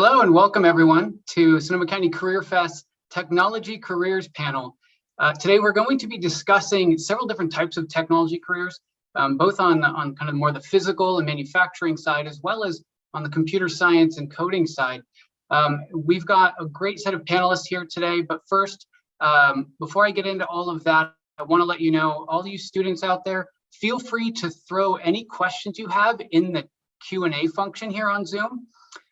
Hello and welcome everyone to Sonoma County CareerFest Technology Careers Panel. Today we're going to be discussing several different types of technology careers, both on kind of more the physical and manufacturing side, as well as on the computer science and coding side. We've got a great set of panelists here today, but first, before I get into all of that, I want to let you know, all you students out there, feel free to throw any questions you have in the Q&A function here on Zoom.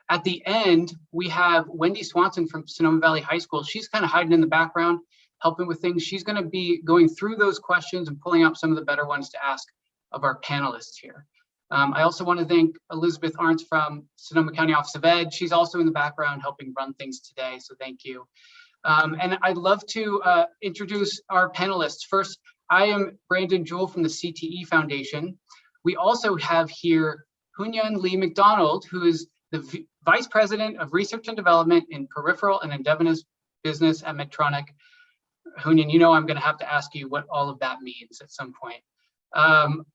At the end, we have Wendy Swanson from Sonoma Valley High School. She's kind of hiding in the background, helping with things. She's going to be going through those questions and pulling out some of the better ones to ask of our panelists here. I also want to thank Elizabeth Arntz from Sonoma County Office of Ed. She's also in the background helping run things today, so thank you. And I'd love to introduce our panelists. First, I am Brandon Jewell from the CTE Foundation. We also have here Hunyan Lee McDonald, who is the Vice President of Research and Development in Peripheral and Endeavor Business at Mechatronics. Hunyan, you know I'm going to have to ask you what all of that means at some point.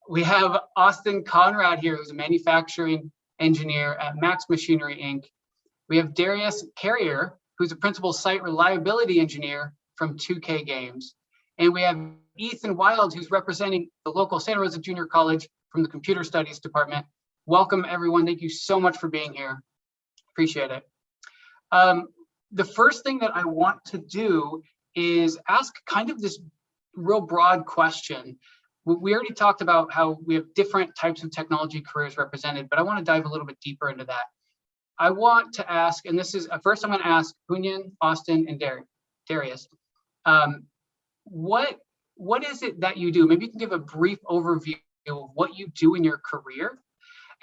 We have Austin Conrad here, who's a manufacturing engineer at Max Machinery, Inc. We have Darius Carrier, who's a principal site reliability engineer from 2K Games. And we have Ethan Wild, who's representing the local Santa Rosa Junior College from the Computer Studies Department. Welcome, everyone. Thank you so much for being here. Appreciate it. The first thing that I want to do is ask kind of this real broad question. We already talked about how we have different types of technology careers represented, but I want to dive a little bit deeper into that. I want to ask, and this is, first I'm going to ask Hunyan, Austin, and Darius, what is it that you do? Maybe you can give a brief overview of what you do in your career.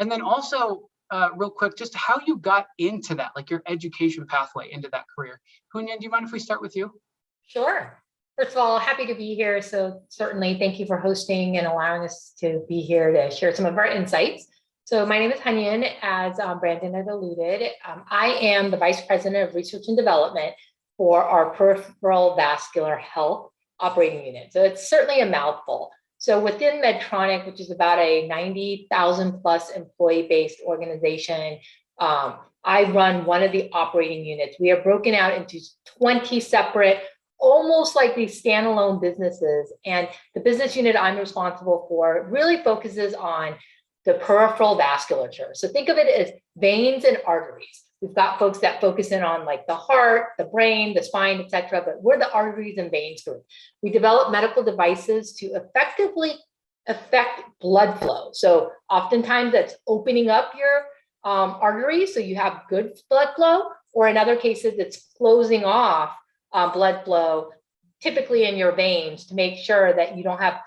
And then also, real quick, just how you got into that, like your education pathway into that career. Hunyan, do you mind if we start with you? Sure. First of all, happy to be here. So certainly thank you for hosting and allowing us to be here to share some of our insights. So my name is Hunyan, as Brandon had alluded. I am the Vice President of Research and Development for our Peripheral Vascular Health Operating Unit. So it's certainly a mouthful. So within Medtronic, which is about a 90,000 plus employee-based organization, I run one of the operating units. We are broken out into 20 separate, almost like these standalone businesses. And the business unit I'm responsible for really focuses on the peripheral vasculature. So think of it as veins and arteries. We've got folks that focus in on like the heart, the brain, the spine, et cetera, but we're the arteries and veins group. We develop medical devices to effectively affect blood flow. So oftentimes that's opening up your arteries so you have good blood flow, or in other cases, it's closing off blood flow, typically in your veins, to make sure that you don't have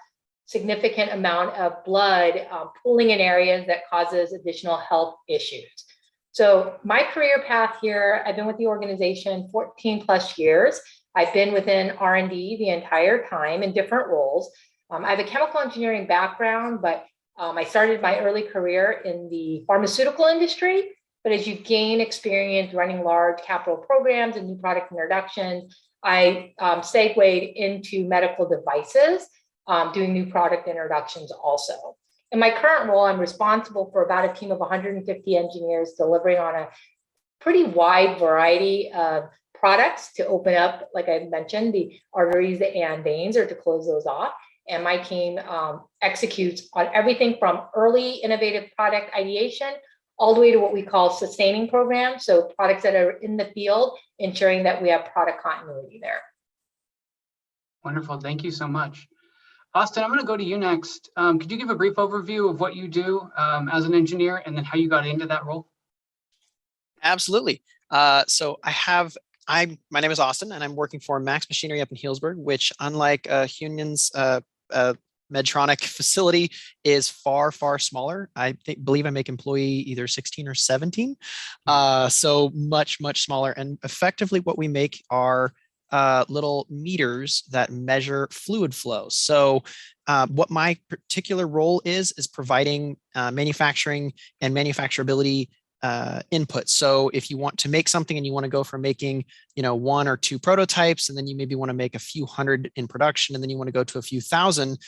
significant amount of blood pooling in areas that causes additional health issues. So my career path here, I've been with the organization 14 plus years. I've been within R&D the entire time in different roles. I have a chemical engineering background, but I started my early career in the pharmaceutical industry. But as you gain experience running large capital programs and new product introductions, I segued into medical devices, doing new product introductions also. In my current role, I'm responsible for about a team of 150 engineers delivering on a pretty wide variety of products to open up, like I mentioned, the arteries and veins, or to close those off. And my team executes on everything from early innovative product ideation all the way to what we call sustaining programs. So products that are in the field, ensuring that we have product continuity there. Wonderful. Thank you so much. Austin, I'm going to go to you next. Could you give a brief overview of what you do as an engineer and then how you got into that role? Absolutely. So my name is Austin, and I'm working for Max Machinery up in Healdsburg, which, unlike Hunyan's Medtronic facility, is far, far smaller. I believe I make employee either 16 or 17. So much, much smaller. And effectively what we make are little meters that measure fluid flow. So what my particular role is providing manufacturing and manufacturability input. So if you want to make something and you want to go from making, 1 or 2 prototypes, and then you maybe want to make a few hundred in production, and then you want to go to a few thousand,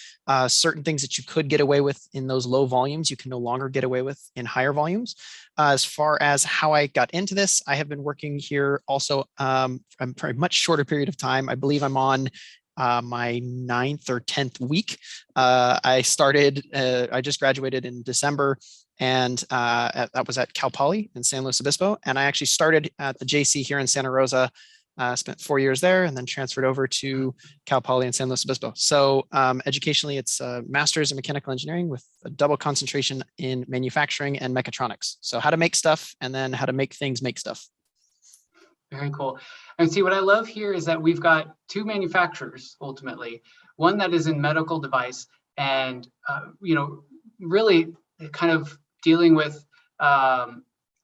certain things that you could get away with in those low volumes, you can no longer get away with in higher volumes. As far as how I got into this, I have been working here also for a much shorter period of time. I believe I'm on my 9th or 10th week. I just graduated in December, and that was at Cal Poly in San Luis Obispo. And I actually started at the JC here in Santa Rosa, spent 4 years there, and then transferred over to Cal Poly in San Luis Obispo. So educationally, it's a master's in mechanical engineering with a double concentration in manufacturing and mechatronics. So how to make stuff, and then how to make things make stuff. Very cool. And see, what I love here is that we've got 2 manufacturers, ultimately. One that is in medical device and, really kind of dealing with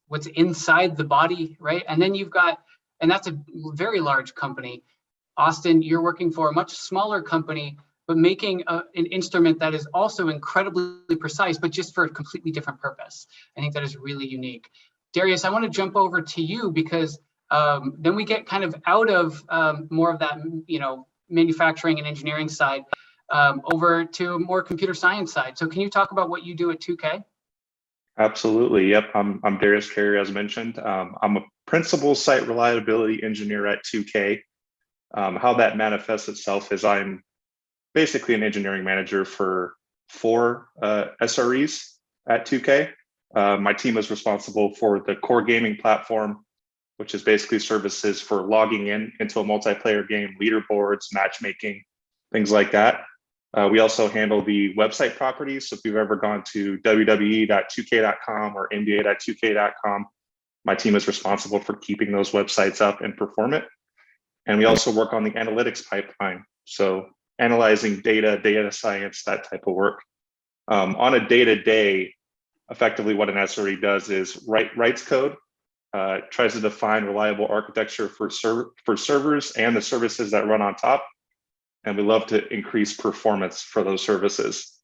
what's inside the body, right? And then you've got, and that's a very large company. Austin, you're working for a much smaller company, but making an instrument that is also incredibly precise, but just for a completely different purpose. I think that is really unique. Darius, I want to jump over to you because then we get kind of out of more of that, manufacturing and engineering side over to a more computer science side. So can you talk about what you do at 2K? Absolutely. Yep. I'm Darius Carey, as mentioned. I'm a principal site reliability engineer at 2K. How that manifests itself is I'm basically an engineering manager for 4 SREs at 2K. My team is responsible for the core gaming platform, which is basically services for logging into a multiplayer game, leaderboards, matchmaking, things like that. We also handle the website properties. So if you've ever gone to wwe.2k.com or nba.2k.com, my team is responsible for keeping those websites up and performant. And we also work on the analytics pipeline. So analyzing data science, that type of work. On a day-to-day, effectively what an SRE does is writes code, tries to define reliable architecture for servers and the services that run on top. And we love to increase performance for those services.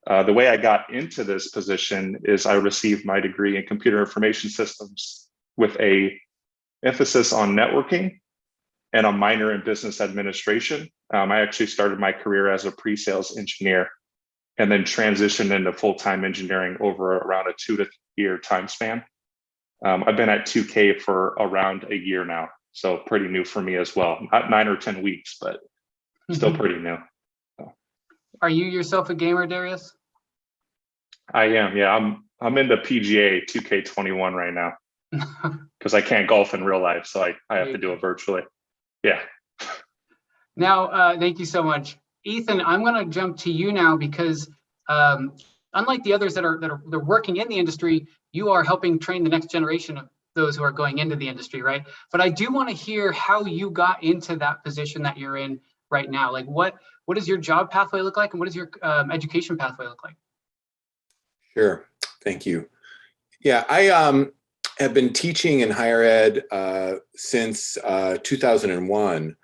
The way I got into this position is I received my degree in computer information systems with a emphasis on networking and a minor in business administration. I actually started my career as a pre-sales engineer and then transitioned into full-time engineering over around a 2 to 3 year time span. I've been at 2K for around a year now, so pretty new for me as well. Not 9 or 10 weeks, but still pretty new. So. Are you yourself a gamer, Darius? I am, yeah. I'm into PGA 2K21 right now because I can't golf in real life, so I have to do it virtually. Yeah. Now, thank you so much. Ethan, I'm going to jump to you now because unlike the others that are working in the industry, you are helping train the next generation of those who are going into the industry, right? But I do want to hear how you got into that position that you're in right now. Like what does your job pathway look like, and what does your education pathway look like? Sure, thank you. Yeah, I have been teaching in higher ed since 2001.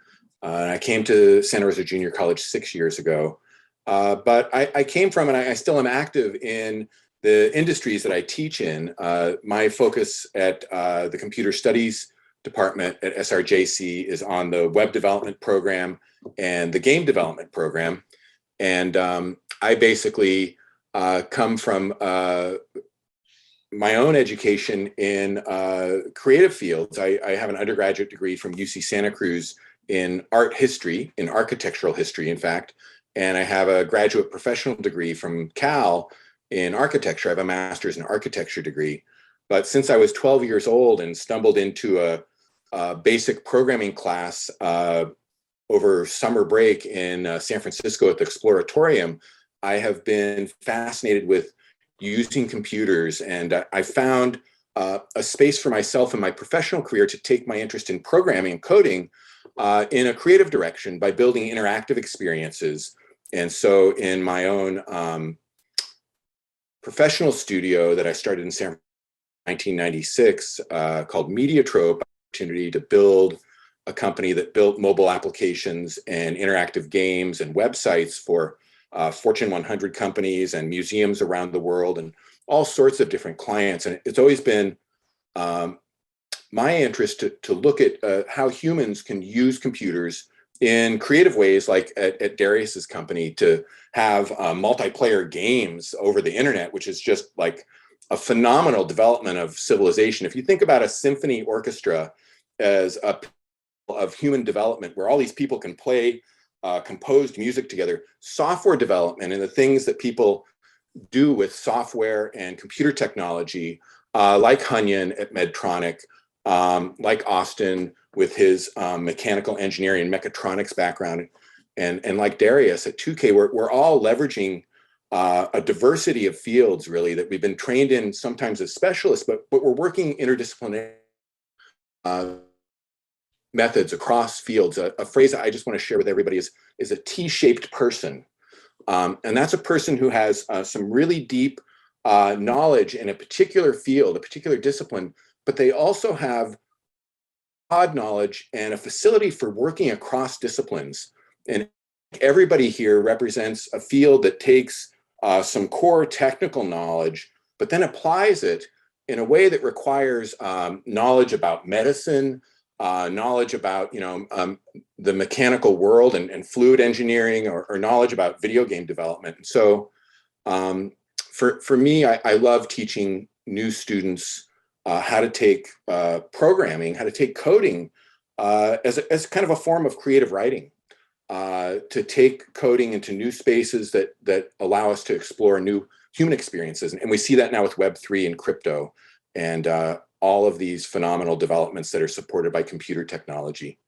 I came to Santa Rosa Junior College 6 years ago. But I came from, and I still am active in the industries that I teach in. My focus at the computer studies department at SRJC is on the web development program and the game development program. And I basically come from my own education in creative fields. I have an undergraduate degree from UC Santa Cruz in art history, in architectural history, in fact. And I have a graduate professional degree from Cal in architecture. I have a master's in architecture degree. But since I was 12 years old and stumbled into a basic programming class over summer break in San Francisco at the Exploratorium, I have been fascinated with using computers. And I found a space for myself in my professional career to take my interest in programming and coding in a creative direction by building interactive experiences. And so in my own professional studio that I started in 1996 called Mediatrope, opportunity to build a company that built mobile applications and interactive games and websites for Fortune 100 companies and museums around the world and all sorts of different clients. And it's always been my interest to look at how humans can use computers in creative ways, like at Darius's company, to have multiplayer games over the internet, which is just like a phenomenal development of civilization. If you think about a symphony orchestra as a of human development, where all these people can play composed music together, software development and the things that people do with software and computer technology, like Hanyan at Medtronic, like Austin with his mechanical engineering and mechatronics background, and like Darius at 2K, we're all leveraging a diversity of fields, really, that we've been trained in sometimes as specialists, but we're working interdisciplinary methods across fields. A phrase that I just want to share with everybody is a T-shaped person. And that's a person who has some really deep knowledge in a particular field, a particular discipline, but they also have broad knowledge and a facility for working across disciplines. And everybody here represents a field that takes some core technical knowledge, but then applies it in a way that requires knowledge about medicine, knowledge about the mechanical world and fluid engineering, or knowledge about video game development. And so for me, I love teaching new students how to take programming, how to take coding as kind of a form of creative writing, to take coding into new spaces that allow us to explore new human experiences. And we see that now with Web3 and crypto and all of these phenomenal developments that are supported by computer technology.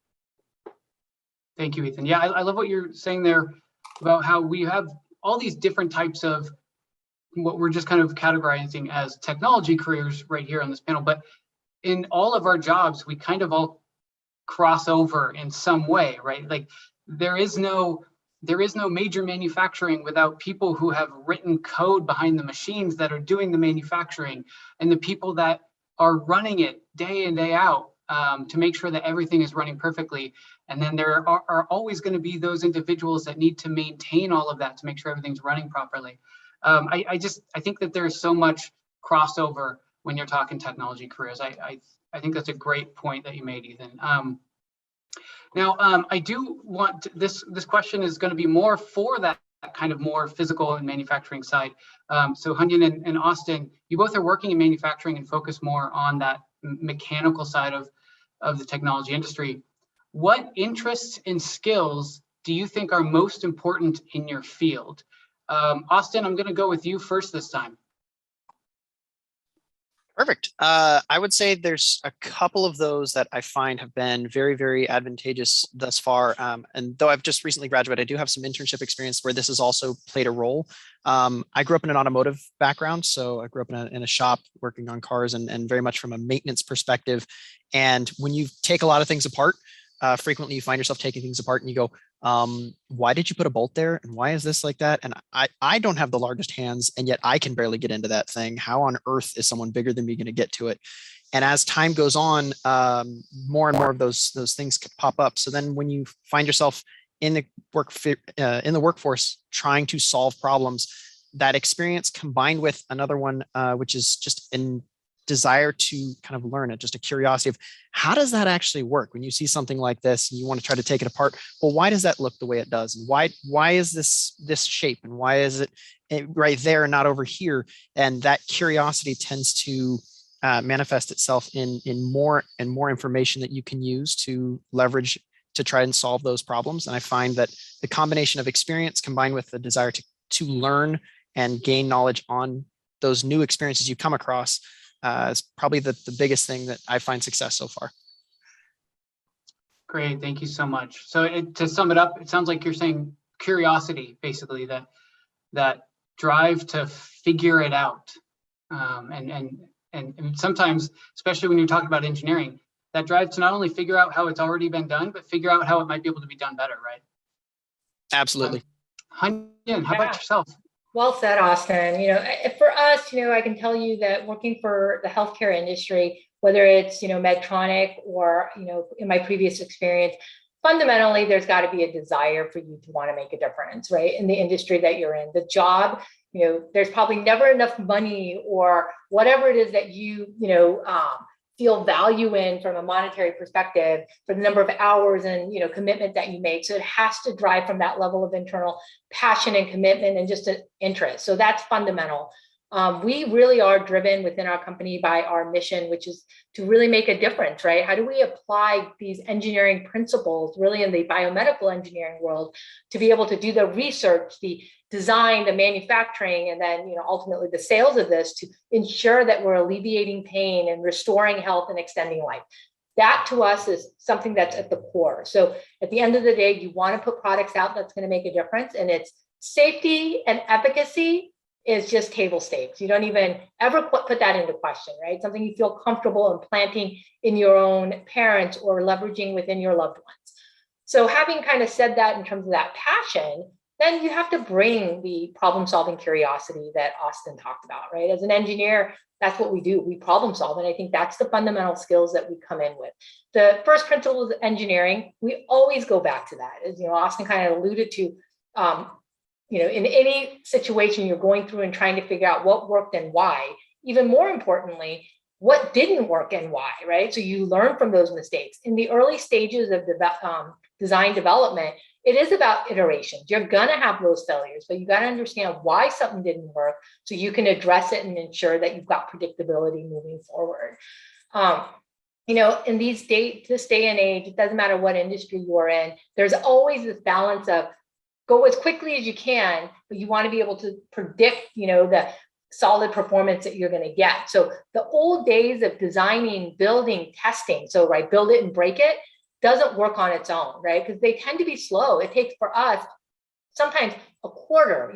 Thank you, Ethan. Yeah, I love what you're saying there about how we have all these different types of what we're just kind of categorizing as technology careers right here on this panel. But in all of our jobs, we kind of all cross over in some way, right? Like there is no major manufacturing without people who have written code behind the machines that are doing the manufacturing, and the people that are running it day in, day out to make sure that everything is running perfectly. And then there are always going to be those individuals that need to maintain all of that to make sure everything's running properly. I think that there's so much crossover when you're talking technology careers. I think that's a great point that you made, Ethan. Now, I do want this question is going to be more for that kind of more physical and manufacturing side. So Hanyan and Austin, you both are working in manufacturing and focus more on that mechanical side of the technology industry. What interests and skills do you think are most important in your field? Austin, I'm going to go with you first this time. Perfect. I would say there's a couple of those that I find have been very, very advantageous thus far. And though I've just recently graduated, I do have some internship experience where this has also played a role. I grew up in an automotive background, so I grew up in a shop working on cars and very much from a maintenance perspective. And when you take a lot of things apart, frequently you find yourself taking things apart and you go, why did you put a bolt there? And why is this like that? And I don't have the largest hands, and yet I can barely get into that thing. How on earth is someone bigger than me going to get to it? And as time goes on, more and more of those things could pop up. So then when you find yourself in the workforce trying to solve problems, that experience combined with another one, which is just a desire to kind of learn it, just a curiosity of how does that actually work? When you see something like this and you want to try to take it apart, well, why does that look the way it does? And why is this shape? And why is it right there and not over here? And that curiosity tends to manifest itself in more and more information that you can use to leverage to try and solve those problems. And I find that the combination of experience combined with the desire to learn and gain knowledge on those new experiences you come across is probably the biggest thing that I find success so far. Great, thank you so much. So to sum it up, it sounds like you're saying curiosity, basically, that drive to figure it out. And sometimes, especially when you're talking about engineering, that drive to not only figure out how it's already been done, but figure out how it might be able to be done better, right? Absolutely. Hanyan, how about yourself? Well said, Austin. For us, I can tell you that working for the healthcare industry, whether it's, Medtronic or, in my previous experience, fundamentally, there's got to be a desire for you to want to make a difference, right? In the industry that you're in, the job, there's probably never enough money or whatever it is that you feel value in from a monetary perspective for the number of hours and commitment that you make. So it has to drive from that level of internal passion and commitment and just an interest. So that's fundamental. We really are driven within our company by our mission, which is to really make a difference, right? How do we apply these engineering principles really in the biomedical engineering world to be able to do the research, the design, the manufacturing, and then ultimately the sales of this to ensure that we're alleviating pain and restoring health and extending life. That to us is something that's at the core. So at the end of the day, you want to put products out that's going to make a difference, and it's safety and efficacy is just table stakes. You don't even ever put that into question, right? Something you feel comfortable implanting in your own parents or leveraging within your loved ones. So having kind of said that in terms of that passion, then you have to bring the problem-solving curiosity that Austin talked about, right? As an engineer, that's what we do. We problem solve. And I think that's the fundamental skills that we come in with. The first principles of engineering, we always go back to that. As Austin kind of alluded to, in any situation you're going through and trying to figure out what worked and why, even more importantly, what didn't work and why, right? So you learn from those mistakes. In the early stages of design development, it is about iterations. You're going to have those failures, but you got to understand why something didn't work so you can address it and ensure that you've got predictability moving forward. In this day and age, it doesn't matter what industry you're in, there's always this balance of go as quickly as you can, but you want to be able to predict, the solid performance that you're going to get. So the old days of designing, building, testing, so right, build it and break it, doesn't work on its own, right? Because they tend to be slow. It takes for us sometimes a quarter,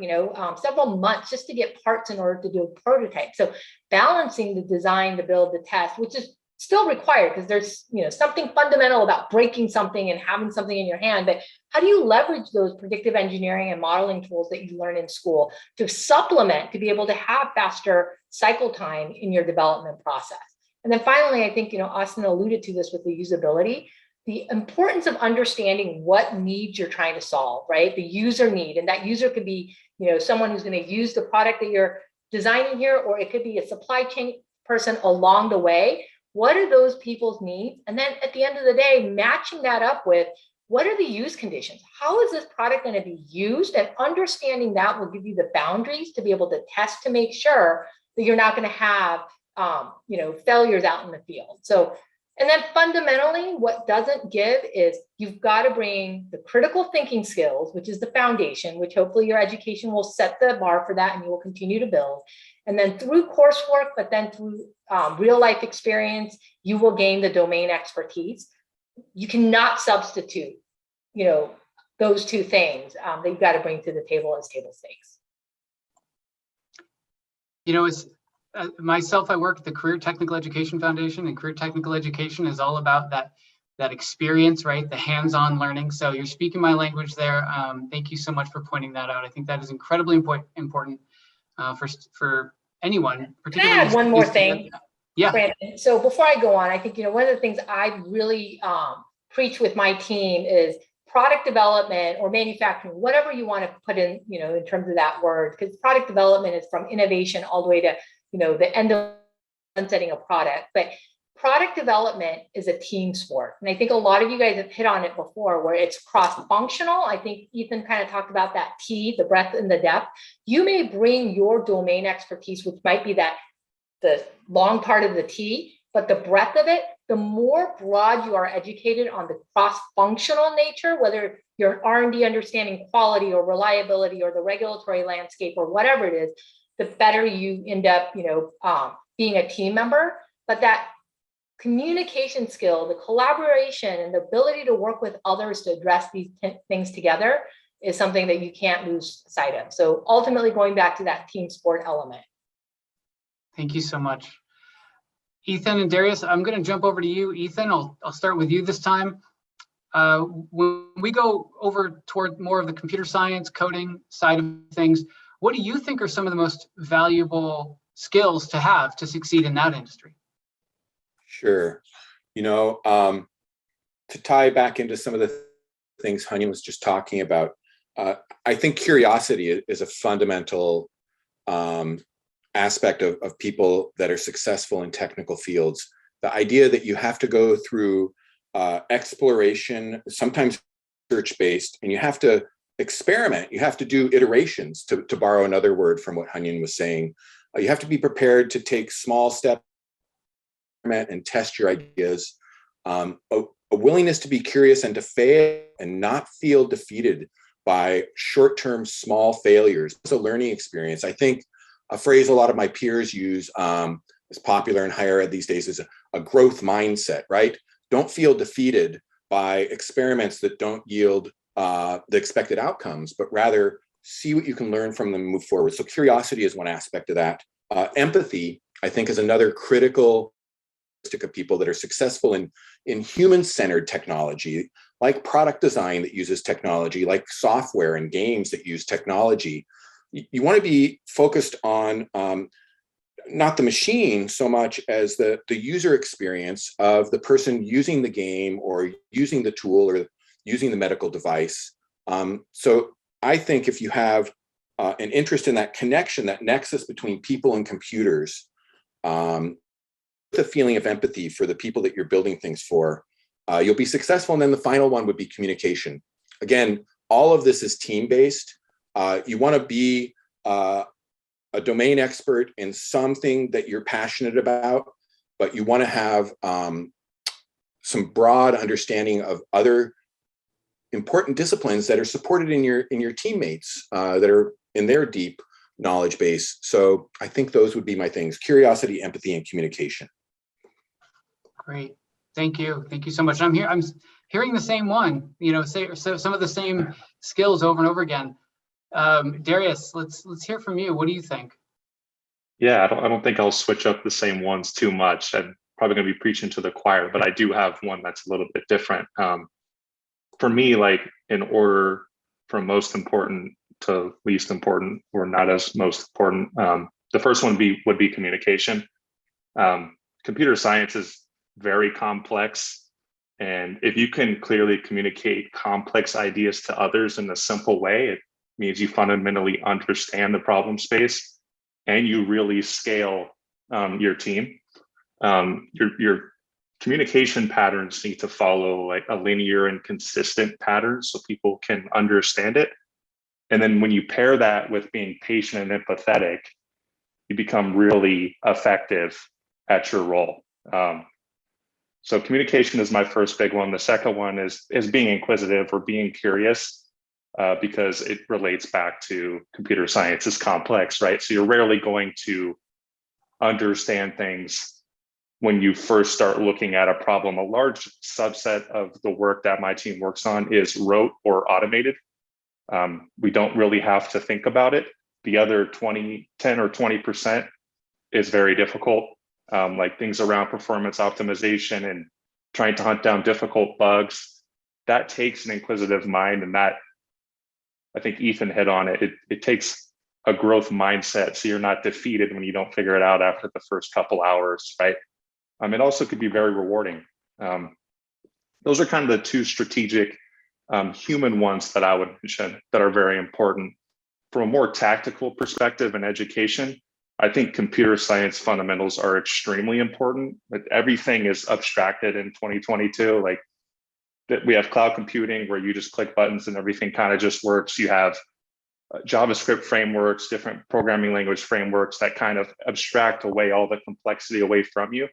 several months just to get parts in order to do a prototype. So balancing the design, the build, the test, which is still required because there's something fundamental about breaking something and having something in your hand. But how do you leverage those predictive engineering and modeling tools that you learn in school to supplement to be able to have faster cycle time in your development process? And then finally, I think Austin alluded to this with the usability. The importance of understanding what needs you're trying to solve, right? The user need, and that user could be, someone who's going to use the product that you're designing here, or it could be a supply chain person along the way. What are those people's needs? And then at the end of the day, matching that up with what are the use conditions? How is this product going to be used? And understanding that will give you the boundaries to be able to test to make sure that you're not going to have, failures out in the field. So, and then fundamentally, what doesn't give is you've got to bring the critical thinking skills, which is the foundation, which hopefully your education will set the bar for that and you will continue to build. And then through coursework, but then through real life experience, you will gain the domain expertise. You cannot substitute, those two things that you've got to bring to the table as table stakes. It's myself, I work at the Career Technical Education Foundation, and Career Technical Education is all about that experience, right? The hands-on learning. So you're speaking my language there. Thank you so much for pointing that out. I think that is incredibly important for anyone. Particularly. Can I add one more thing? Yeah. Brandon. So before I go on, I think one of the things I really preach with my team is product development or manufacturing, whatever you want to put in, in terms of that word, because product development is from innovation all the way to the end of setting a product. But product development is a team sport. And I think a lot of you guys have hit on it before where it's cross-functional. I think Ethan kind of talked about that T, the breadth and the depth. You may bring your domain expertise, which might be the long part of the T, but the breadth of it, the more broad you are educated on the cross-functional nature, whether you're R&D understanding quality or reliability or the regulatory landscape or whatever it is, the better you end up, being a team member. But that communication skill, the collaboration, and the ability to work with others to address these things together is something that you can't lose sight of. So ultimately, going back to that team sport element. Thank you so much. Ethan and Darius, I'm going to jump over to you. Ethan, I'll start with you this time. When we go over toward more of the computer science, coding side of things, what do you think are some of the most valuable skills to have to succeed in that industry? Sure. To tie back into some of the things Hanyan was just talking about, I think curiosity is a fundamental aspect of people that are successful in technical fields. the idea that you have to go through exploration, sometimes research-based, and you have to experiment, you have to do iterations, to borrow another word from what Hanyan was saying. You have to be prepared to take small steps and test your ideas. A willingness to be curious and to fail and not feel defeated by short-term small failures. It's a learning experience. I think a phrase a lot of my peers use, is popular in higher ed these days, is a growth mindset, right? Don't feel defeated by experiments that don't yield the expected outcomes, but rather see what you can learn from them and move forward. So curiosity is one aspect of that. Empathy, I think, is another critical characteristic of people that are successful in human-centered technology, like product design that uses technology, like software and games that use technology. You want to be focused on not the machine so much as the user experience of the person using the game or using the tool or using the medical device. So I think if you have an interest in that connection, that nexus between people and computers, the feeling of empathy for the people that you're building things for, you'll be successful. And then the final one would be communication. Again, all of this is team-based. You want to be a domain expert in something that you're passionate about, but you want to have some broad understanding of other important disciplines that are supported in your teammates that are in their deep knowledge base. So I think those would be my things: curiosity, empathy, and communication. Great. Thank you. Thank you so much. I'm hearing the same one, so some of the same skills over and over again. Darius, let's hear from you. What do you think? Yeah, I don't think I'll switch up the same ones too much. I'm probably going to be preaching to the choir, but I do have one that's a little bit different. For me, like in order from most important to least important, or not as most important, the first one would be communication. Computer science is very complex, and if you can clearly communicate complex ideas to others in a simple way, it means you fundamentally understand the problem space and you really scale your team. Your communication patterns need to follow like a linear and consistent pattern so people can understand it. And then when you pair that with being patient and empathetic, you become really effective at your role. So communication is my first big one. The second one is being inquisitive or being curious, because it relates back to computer science is complex, right? So you're rarely going to understand things when you first start looking at a problem. A large subset of the work that my team works on is rote or automated. We don't really have to think about it. The other 10 or 20% is very difficult, like things around performance optimization and trying to hunt down difficult bugs. That takes an inquisitive mind, and that, I think Ethan hit on it. It takes a growth mindset, so you're not defeated when you don't figure it out after the first couple hours, right? It also could be very rewarding. Those are kind of the two strategic human ones that I would mention that are very important. From a more tactical perspective in education, I think computer science fundamentals are extremely important. But everything is abstracted in 2022. Like that, we have cloud computing where you just click buttons and everything kind of just works. You have JavaScript frameworks, different programming language frameworks that kind of abstract away all the complexity away from you.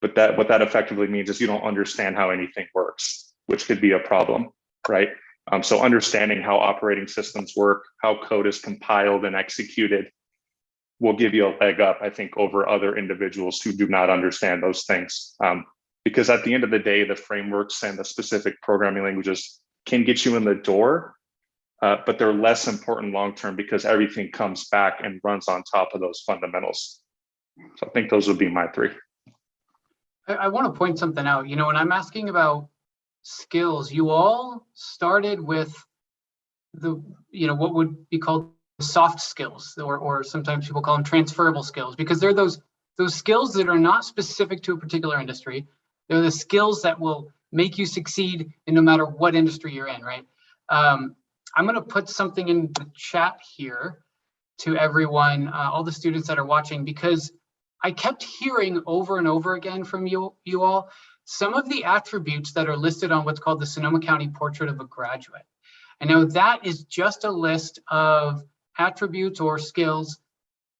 But what that effectively means is you don't understand how anything works, which could be a problem, right? So understanding how operating systems work, how code is compiled and executed will give you a leg up, I think, over other individuals who do not understand those things. Because at the end of the day, the frameworks and the specific programming languages can get you in the door, but they're less important long-term because everything comes back and runs on top of those fundamentals. So I think those would be my three. I want to point something out. When I'm asking about skills, you all started with what would be called soft skills, or sometimes people call them transferable skills, because they're those skills that are not specific to a particular industry. They're the skills that will make you succeed in no matter what industry you're in, right? I'm going to put something in the chat here to everyone, all the students that are watching, because I kept hearing over and over again from you all some of the attributes that are listed on what's called the Sonoma County Portrait of a Graduate. And now that is just a list of attributes or skills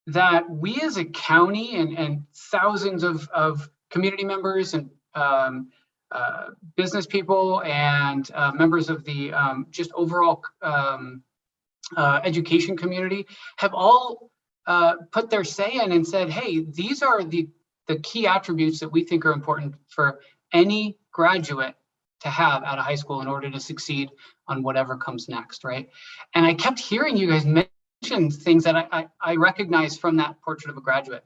that we as a county and thousands of community members and business people and members of the just overall education community have all put their say in and said, hey, these are the key attributes that we think are important for any graduate to have out of high school in order to succeed on whatever comes next, right? And I kept hearing you guys mention things that I recognize from that Portrait of a Graduate.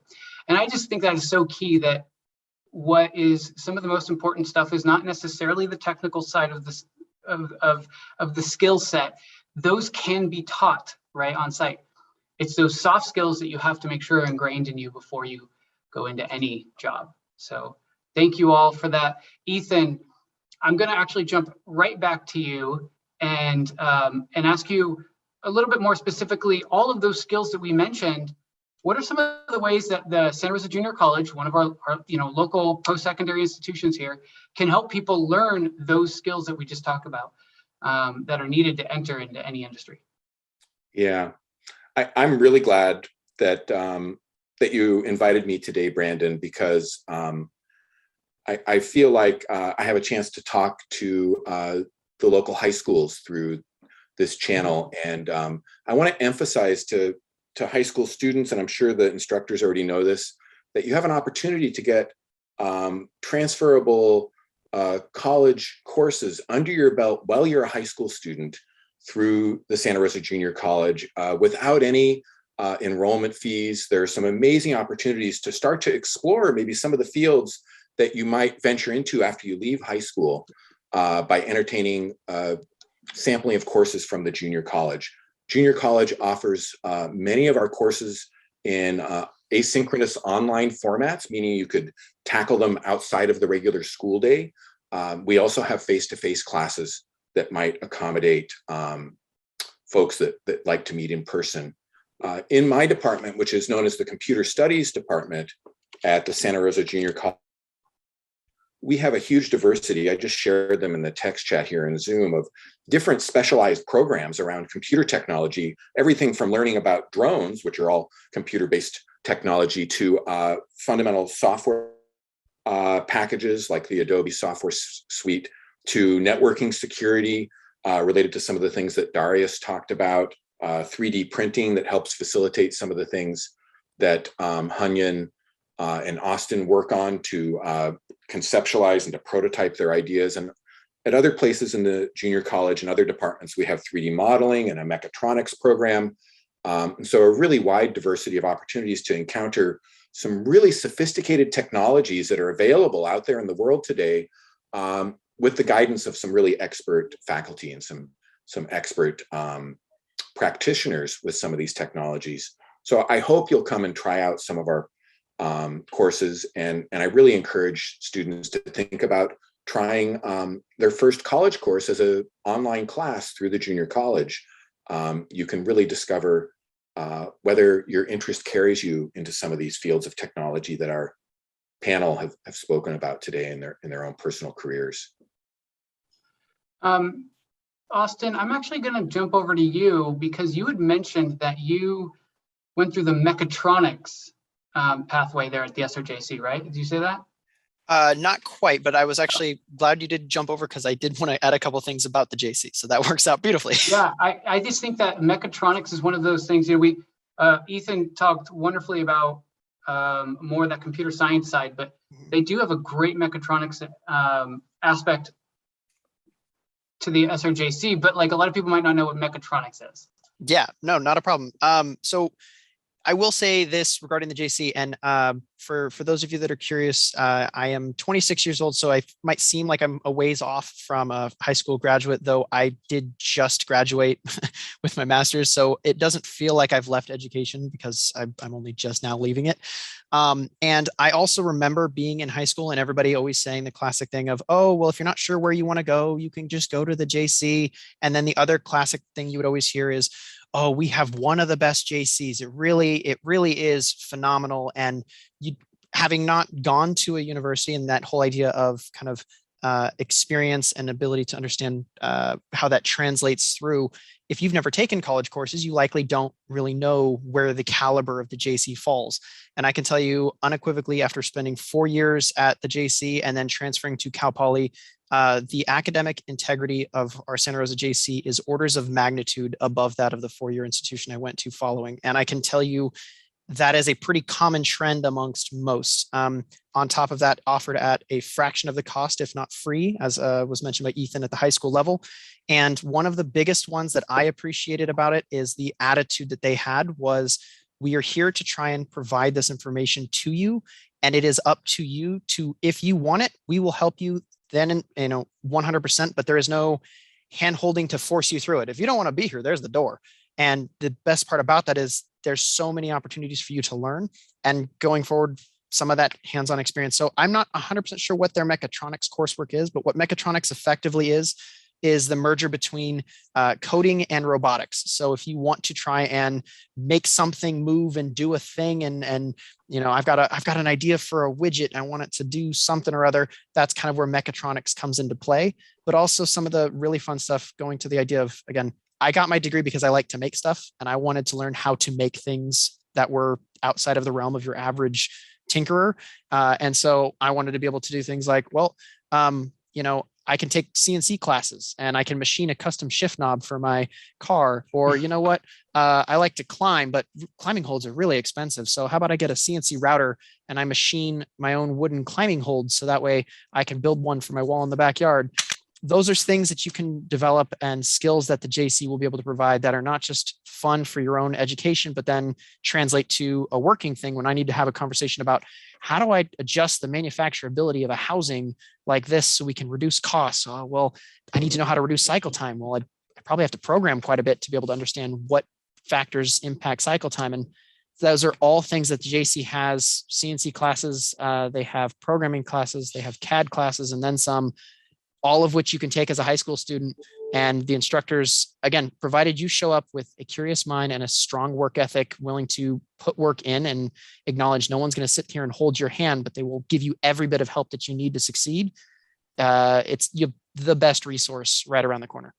And I just think that is so key, that what is some of the most important stuff is not necessarily the technical side of this of the skill set. Those can be taught right on site. It's those soft skills that you have to make sure are ingrained in you before you go into any job. So thank you all for that. Ethan, I'm going to actually jump right back to you and ask you a little bit more specifically, all of those skills that we mentioned, what are some of the ways that the Santa Rosa Junior College, one of our local post-secondary institutions here, can help people learn those skills that we just talked about that are needed to enter into any industry? Yeah, I'm really glad that that you invited me today, Brandon, because I feel like I have a chance to talk to the local high schools through this channel. And I want to emphasize to high school students, and I'm sure the instructors already know this, that you have an opportunity to get transferable college courses under your belt while you're a high school student through the Santa Rosa Junior College without any enrollment fees. There are some amazing opportunities to start to explore maybe some of the fields that you might venture into after you leave high school by entertaining sampling of courses from the junior college. Junior college offers many of our courses in asynchronous online formats, meaning you could tackle them outside of the regular school day. We also have face-to-face classes that might accommodate folks that like to meet in person. In my department, which is known as the Computer Studies Department at the Santa Rosa Junior College, we have a huge diversity. I just shared them in the text chat here in Zoom of different specialized programs around computer technology, everything from learning about drones, which are all computer-based technology, to fundamental software packages like the Adobe software suite, to networking security related to some of the things that Darius talked about, 3D printing that helps facilitate some of the things that Hanyan and Austin work on to conceptualize and to prototype their ideas. And at other places in the junior college and other departments, we have 3D modeling and a Mechatronics program. So a really wide diversity of opportunities to encounter some really sophisticated technologies that are available out there in the world today, with the guidance of some really expert faculty and some expert practitioners with some of these technologies. So I hope you'll come and try out some of our courses, and I really encourage students to think about trying their first college course as an online class through the junior college. You can really discover whether your interest carries you into some of these fields of technology that our panel have spoken about today in their own personal careers. Austin, I'm actually going to jump over to you because you had mentioned that you went through the Mechatronics pathway there at the SRJC, right? Did you say that? Not quite, but I was actually glad you did jump over because I did want to add a couple things about the JC. So that works out beautifully. Yeah, I just think that Mechatronics is one of those things. Ethan talked wonderfully about more of that computer science side, but they do have a great Mechatronics aspect to the SRJC, but like a lot of people might not know what Mechatronics is. Yeah, no, not a problem. So I will say this regarding the JC, and for those of you that are curious, I am 26 years old, so I might seem like I'm a ways off from a high school graduate, though I did just graduate with my master's, so it doesn't feel like I've left education because I'm only just now leaving it. And I also remember being in high school and everybody always saying the classic thing of, oh, well, if you're not sure where you want to go, you can just go to the JC. And then the other classic thing you would always hear is, oh, we have one of the best JCs. It really is phenomenal. And having not gone to a university, and that whole idea of kind of experience and ability to understand how that translates through. If you've never taken college courses, you likely don't really know where the caliber of the JC falls. And I can tell you unequivocally, after spending 4 years at the JC and then transferring to Cal Poly, the academic integrity of our Santa Rosa JC is orders of magnitude above that of the four-year institution I went to following. And I can tell you that is a pretty common trend amongst most. On top of that, offered at a fraction of the cost, if not free, as was mentioned by Ethan at the high school level. And one of the biggest ones that I appreciated about it is the attitude that they had was, we are here to try and provide this information to you, and it is up to you to, if you want it, we will help you then, 100%, but there is no hand holding to force you through it. If you don't want to be here, there's the door. And the best part about that is there's so many opportunities for you to learn, and going forward, some of that hands-on experience. So I'm not 100% sure what their mechatronics coursework is, but what mechatronics effectively is the merger between coding and robotics. So if you want to try and make something move and do a thing, and I've got an idea for a widget, and I want it to do something or other, that's kind of where mechatronics comes into play. But also some of the really fun stuff going to the idea of, again, I got my degree because I like to make stuff, and I wanted to learn how to make things that were outside of the realm of your average tinkerer. And so I wanted to be able to do things like, I can take CNC classes and I can machine a custom shift knob for my car, or I like to climb, but climbing holds are really expensive. So how about I get a CNC router and I machine my own wooden climbing holds, so that way I can build one for my wall in the backyard. Those are things that you can develop, and skills that the JC will be able to provide, that are not just fun for your own education, but then translate to a working thing when I need to have a conversation about, how do I adjust the manufacturability of a housing like this so we can reduce costs? Well, I need to know how to reduce cycle time. Well, I probably have to program quite a bit to be able to understand what factors impact cycle time. And those are all things that the JC has. CNC classes, they have programming classes, they have CAD classes, and then some, all of which you can take as a high school student. And the instructors, again, provided you show up with a curious mind and a strong work ethic, willing to put work in and acknowledge no one's going to sit here and hold your hand, but they will give you every bit of help that you need to succeed. It's the best resource right around the corner.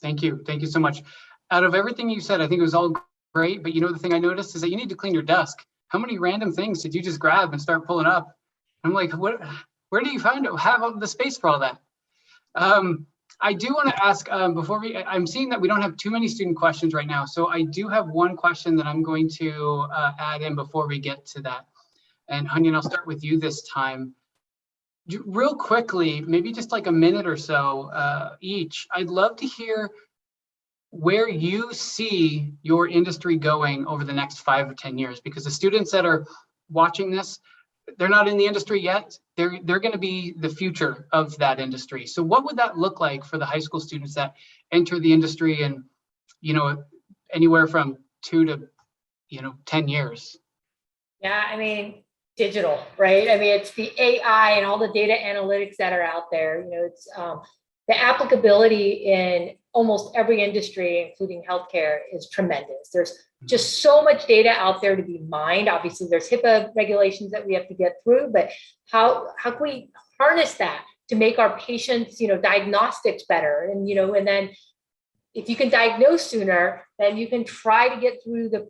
Thank you. Thank you so much. Out of everything you said, I think it was all great, but the thing I noticed is that you need to clean your desk. How many random things did you just grab and start pulling up? I'm like, where do you have the space for all that? I do want to ask, I'm seeing that we don't have too many student questions right now. So I do have one question that I'm going to add in before we get to that. And Hanyan, I'll start with you this time. Real quickly, maybe just like a minute or so each, I'd love to hear where you see your industry going over the next 5 or 10 years, because the students that are watching this, they're not in the industry yet. They're going to be the future of that industry. So what would that look like for the high school students that enter the industry in, anywhere from 2 to, 10 years? Yeah, I mean, digital, right? I mean, it's the AI and all the data analytics that are out there. It's the applicability in almost every industry, including healthcare, is tremendous. There's just so much data out there to be mined. Obviously, there's HIPAA regulations that we have to get through, but how can we harness that to make our patients, diagnostics better? And then if you can diagnose sooner, then you can try to get through the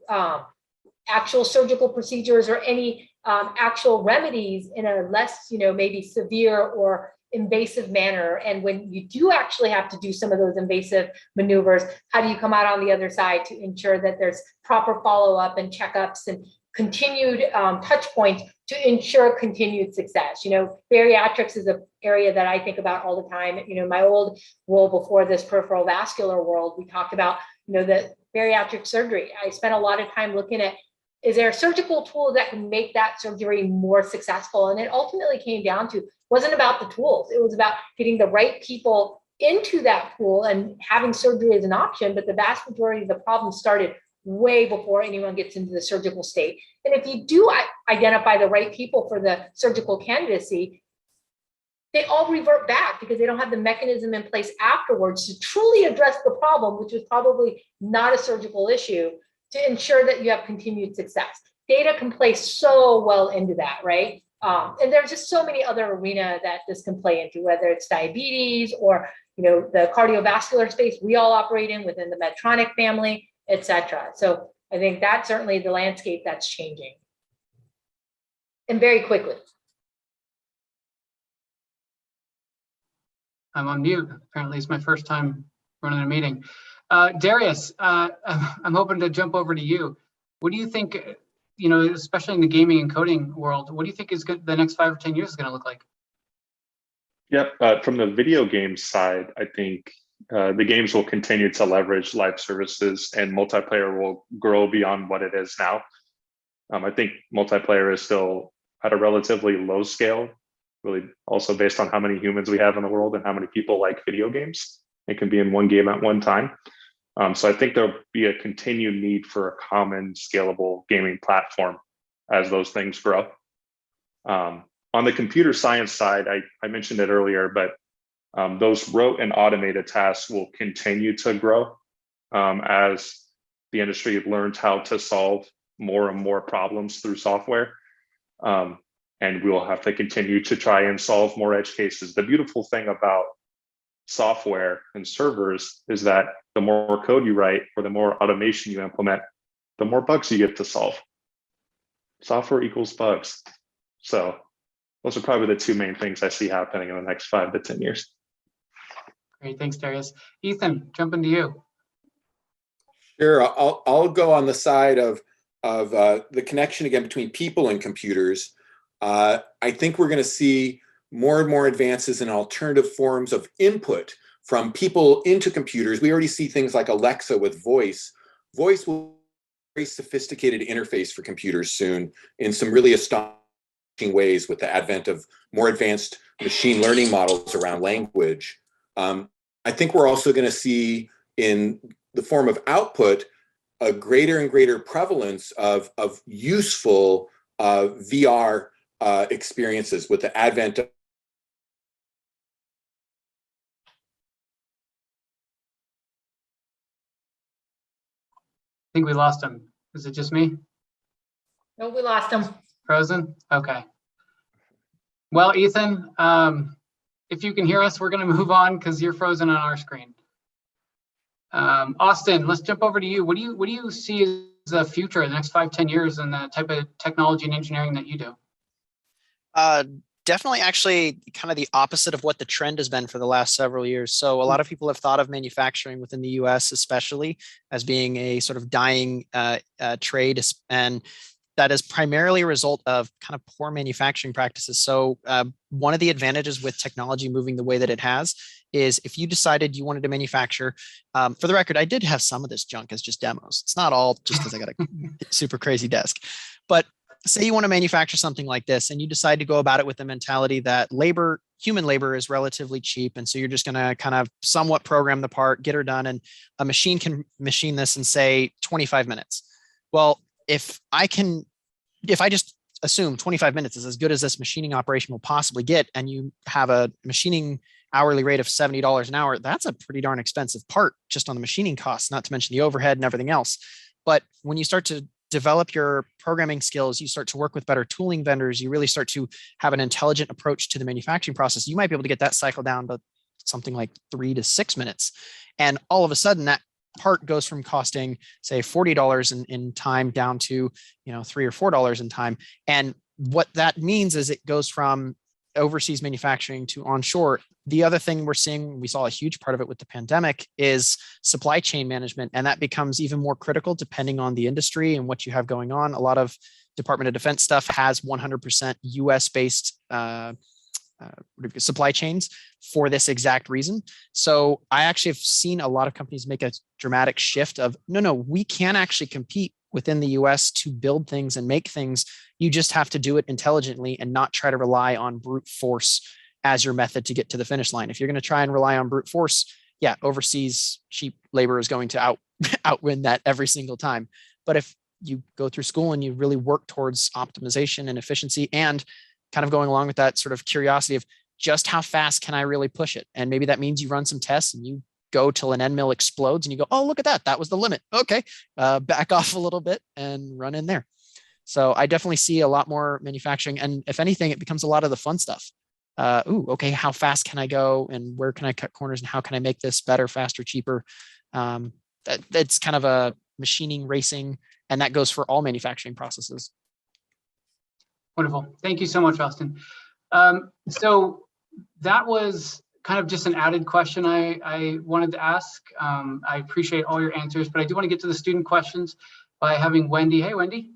actual surgical procedures or any actual remedies in a less, maybe severe or invasive manner. And when you do actually have to do some of those invasive maneuvers, how do you come out on the other side to ensure that there's proper follow-up and checkups and continued touch points to ensure continued success? Bariatrics is an area that I think about all the time. My old role before this peripheral vascular world, we talked about, the bariatric surgery. I spent a lot of time looking at, is there a surgical tool that can make that surgery more successful? And it ultimately came down to, wasn't about the tools. It was about getting the right people into that pool and having surgery as an option. But the vast majority of the problems started way before anyone gets into the surgical state. And if you do identify the right people for the surgical candidacy, they all revert back because they don't have the mechanism in place afterwards to truly address the problem, which was probably not a surgical issue, to ensure that you have continued success. data can play so well into that, right? And there's just so many other arenas that this can play into, whether it's diabetes or, the cardiovascular space we all operate in within the Medtronic family, et cetera. So I think that's certainly the landscape that's changing, and very quickly. I'm on mute. Apparently it's my first time running a meeting. Darius, I'm hoping to jump over to you. What do you think, especially in the gaming and coding world, what do you think is good, the next 5 or 10 years is going to look like? Yep. From the video game side, I think the games will continue to leverage live services, and multiplayer will grow beyond what it is now. I think multiplayer is still at a relatively low scale, really also based on how many humans we have in the world and how many people like video games. It can be in one game at one time. So I think there'll be a continued need for a common scalable gaming platform as those things grow. On the computer science side, I mentioned it earlier, but those rote and automated tasks will continue to grow as the industry learns how to solve more and more problems through software. And we'll have to continue to try and solve more edge cases. The beautiful thing about software and servers is that the more code you write or the more automation you implement, the more bugs you get to solve. Software equals bugs. So those are probably the two main things I see happening in the next 5 to 10 years. Great, thanks, Darius. Ethan, jumping to you. Sure, I'll go on the side of the connection again between people and computers. I think we're going to see more and more advances in alternative forms of input from people into computers. We already see things like Alexa with voice. Voice will be a very sophisticated interface for computers soon in some really astonishing ways with the advent of more advanced machine learning models around language. I think we're also going to see in the form of output a greater and greater prevalence of useful VR experiences with the advent of I think we lost him. Is it just me? No, we lost him. Frozen? Okay. Well, Ethan, if you can hear us, we're going to move on because you're frozen on our screen. Austin, let's jump over to you. What do you see as the future in the next 5, 10 years and the type of technology and engineering that you do? Definitely actually kind of the opposite of what the trend has been for the last several years. So a lot of people have thought of manufacturing within the US especially as being a sort of dying trade, and that is primarily a result of kind of poor manufacturing practices. So one of the advantages with technology moving the way that it has is if you decided you wanted to manufacture, for the record, I did have some of this junk as just demos. It's not all just because I got a super crazy desk, but say you want to manufacture something like this and you decide to go about it with the mentality that human labor is relatively cheap. And so you're just going to kind of somewhat program the part, get her done, and a machine can machine this in say 25 minutes. Well, if I just assume 25 minutes is as good as this machining operation will possibly get, and you have a machining hourly rate of $70 an hour, that's a pretty darn expensive part just on the machining costs, not to mention the overhead and everything else. But when you start to develop your programming skills, you start to work with better tooling vendors, you really start to have an intelligent approach to the manufacturing process, you might be able to get that cycle down to something like 3 to 6 minutes. And all of a sudden that part goes from costing say $40 in time down to $3 or $4 in time. And what that means is it goes from overseas manufacturing to onshore. The other thing we're seeing, we saw a huge part of it with the pandemic, is supply chain management. And that becomes even more critical depending on the industry and what you have going on. A lot of Department of Defense stuff has 100% US based supply chains for this exact reason. So I actually have seen a lot of companies make a dramatic shift of, no, we can actually compete within the US to build things and make things. You just have to do it intelligently and not try to rely on brute force as your method to get to the finish line. If you're going to try and rely on brute force, yeah, overseas cheap labor is going to outwin that every single time. But if you go through school and you really work towards optimization and efficiency, and kind of going along with that sort of curiosity of just how fast can I really push it? And maybe that means you run some tests and you go till an end mill explodes and you go, oh, look at that. That was the limit. Okay. Back off a little bit and run in there. So I definitely see a lot more manufacturing, and if anything, it becomes a lot of the fun stuff. Okay, how fast can I go, and where can I cut corners, and how can I make this better, faster, cheaper? That's kind of a machining racing, and that goes for all manufacturing processes. Wonderful. Thank you so much, Austin. So that was kind of just an added question I wanted to ask. I appreciate all your answers, but I do want to get to the student questions by having Wendy. Hey, Wendy.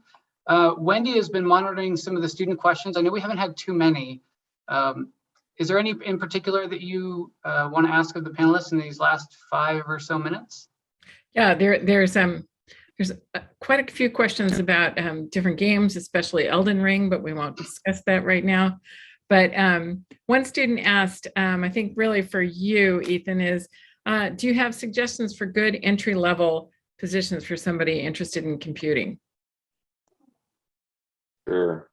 Wendy has been monitoring some of the student questions. I know we haven't had too many. Is there any in particular that you want to ask of the panelists in these last 5 or so minutes? Yeah, there's quite a few questions about different games, especially Elden Ring, but we won't discuss that right now. But one student asked, I think really for you, Ethan, is do you have suggestions for good entry-level positions for somebody interested in computing? Sure.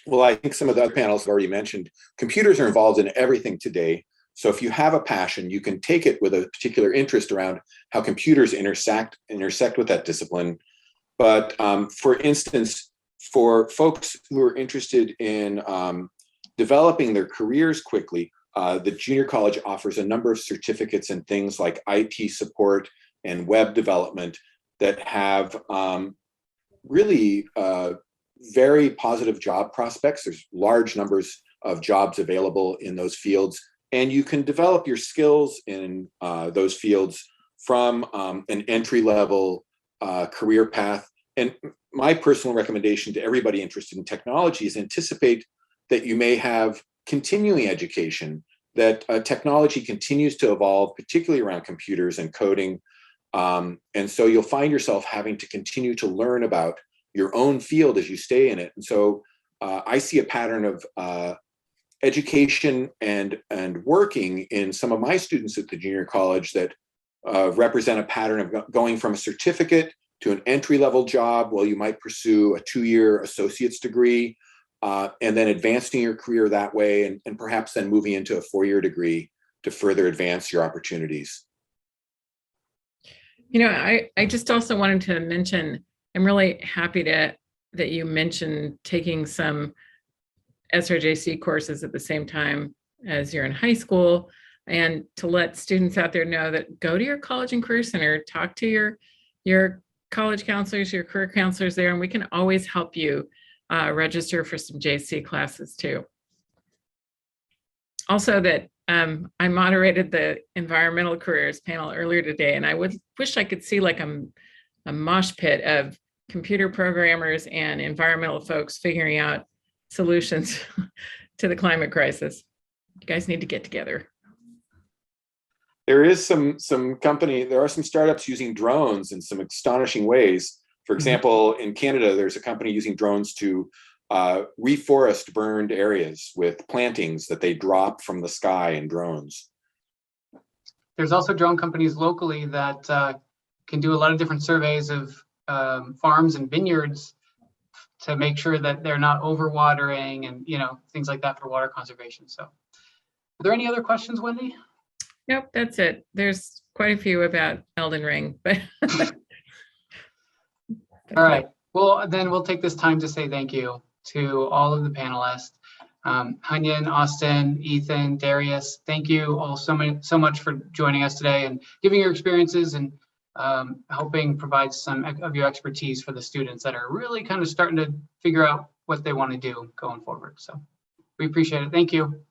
Well, I think some of the other panels have already mentioned computers are involved in everything today. So if you have a passion, you can take it with a particular interest around how computers intersect with that discipline. But for instance, for folks who are interested in developing their careers quickly, the junior college offers a number of certificates in things like IT support and web development that have really very positive job prospects. There's large numbers of jobs available in those fields, and you can develop your skills in those fields from an entry-level career path. And my personal recommendation to everybody interested in technology is anticipate that you may have continuing education, that technology continues to evolve, particularly around computers and coding. And so you'll find yourself having to continue to learn about your own field as you stay in it. And so I see a pattern of education and working in some of my students at the junior college that represent a pattern of going from a certificate to an entry-level job. Well, you might pursue a 2-year associate's degree and then advancing your career that way, and perhaps then moving into a 4-year degree to further advance your opportunities. You know, I just also wanted to mention, I'm really happy that you mentioned taking some SRJC courses at the same time as you're in high school, and to let students out there know that go to your college and career center, talk to your college counselors, your career counselors there, and we can always help you register for some JC classes too. Also that I moderated the environmental careers panel earlier today, and I wish I could see like a mosh pit of computer programmers and environmental folks figuring out solutions to the climate crisis. You guys need to get together. There is there are some startups using drones in some astonishing ways. For example, in Canada, there's a company using drones to reforest burned areas with plantings that they drop from the sky in drones. There's also drone companies locally that can do a lot of different surveys of farms and vineyards to make sure that they're not overwatering and things like that for water conservation. So, are there any other questions, Wendy? Nope, that's it. There's quite a few about Elden Ring, but all right. Well, then we'll take this time to say thank you to all of the panelists. Hanyan, Austin, Ethan, Darius, thank you all so much for joining us today and giving your experiences and helping provide some of your expertise for the students that are really kind of starting to figure out what they want to do going forward. So we appreciate it. Thank you.